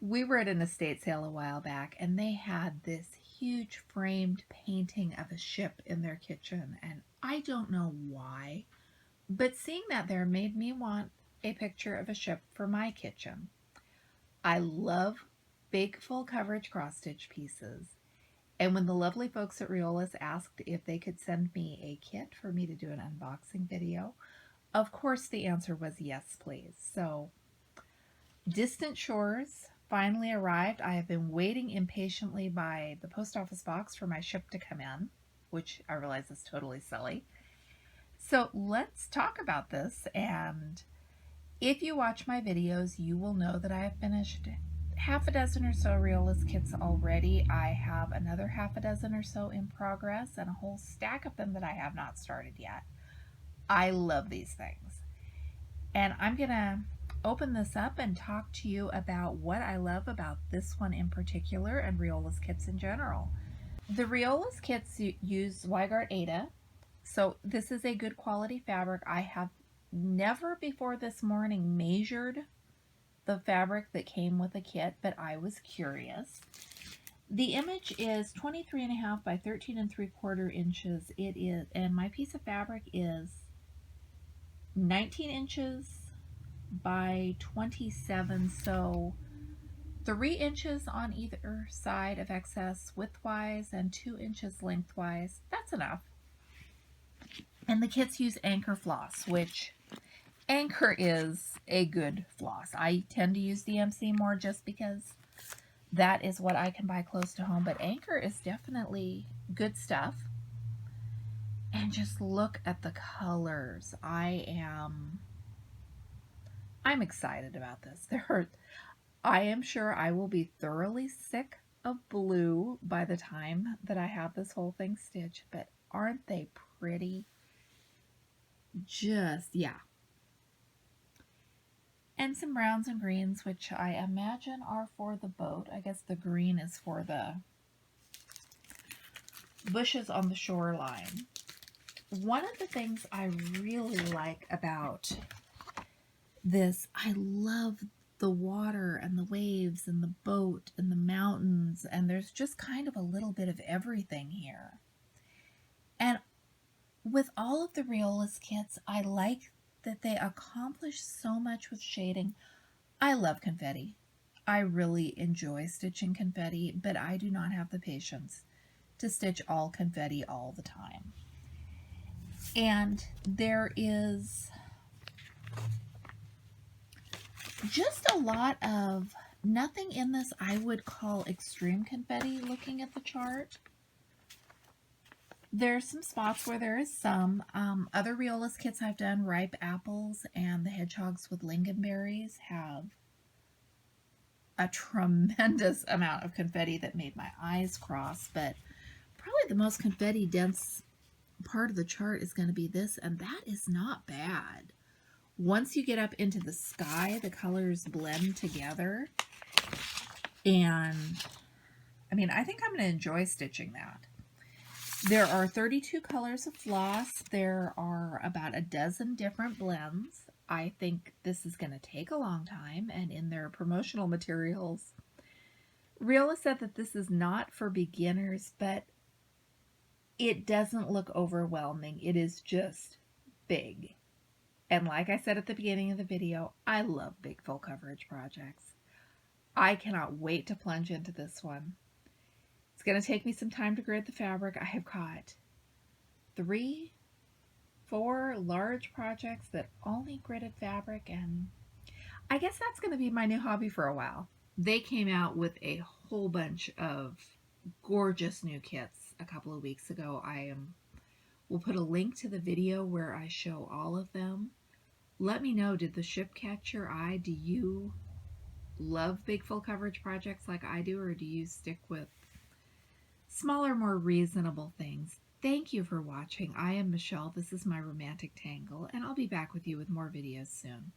We were at an estate sale a while back, and they had this huge framed painting of a ship in their kitchen, and I don't know why, but seeing that there made me want a picture of a ship for my kitchen. I love big full coverage cross stitch pieces, and when the lovely folks at Riolas asked if they could send me a kit for me to do an unboxing video, of course the answer was yes, please. So distant shores finally arrived. I have been waiting impatiently by the post office box for my ship to come in, which I realize is totally silly. So let's talk about this. And if you watch my videos, you will know that I have finished half a dozen or so Riolas kits already. I have another half a dozen or so in progress and a whole stack of them that I have not started yet. I love these things. And I'm going to open this up and talk to you about what I love about this one in particular and Riolas kits in general. The Riolas kits use Zweigart Aida, so this is a good quality fabric. I have never before this morning measured the fabric that came with the kit, but I was curious. The image is 23.5 by 13.75 inches. It is, and my piece of fabric is 19 inches by 27, so 3 inches on either side of excess widthwise and 2 inches lengthwise. That's enough. And the kits use Anchor floss, which Anchor is a good floss. I tend to use DMC more just because that is what I can buy close to home, but Anchor is definitely good stuff. And just look at the colors. I'm excited about this. I am sure I will be thoroughly sick of blue by the time that I have this whole thing stitched, but aren't they pretty? Just, yeah. And some browns and greens, which I imagine are for the boat. I guess the green is for the bushes on the shoreline. One of the things I really like about this, I love the water and the waves and the boat and the mountains, and there's just kind of a little bit of everything here. And with all of the Riolas kits, I like that they accomplish so much with shading. I love confetti. I really enjoy stitching confetti, but I do not have the patience to stitch all confetti all the time. And there is just a lot of nothing in this I would call extreme confetti looking at the chart. There's some spots where there is some. Other Riolas kits I've done, ripe apples and the hedgehogs with lingonberries, have a tremendous amount of confetti that made my eyes cross, but probably the most confetti dense part of the chart is going to be this, and that is not bad. Once you get up into the sky, the colors blend together, and I mean, I think I'm going to enjoy stitching that. There are 32 colors of floss. There are about a dozen different blends. I think this is going to take a long time, and in their promotional materials, Riola said that this is not for beginners, but it doesn't look overwhelming. It is just big. And like I said at the beginning of the video, I love big full coverage projects. I cannot wait to plunge into this one. It's going to take me some time to grid the fabric. I have got 3, 4 large projects that only gridded fabric, and I guess that's going to be my new hobby for a while. They came out with a whole bunch of gorgeous new kits a couple of weeks ago. We'll put a link to the video where I show all of them. Let me know, did the ship catch your eye? Do you love big full coverage projects like I do, or do you stick with smaller, more reasonable things? Thank you for watching. I am Michelle. This is my romantic tangle, and I'll be back with you with more videos soon.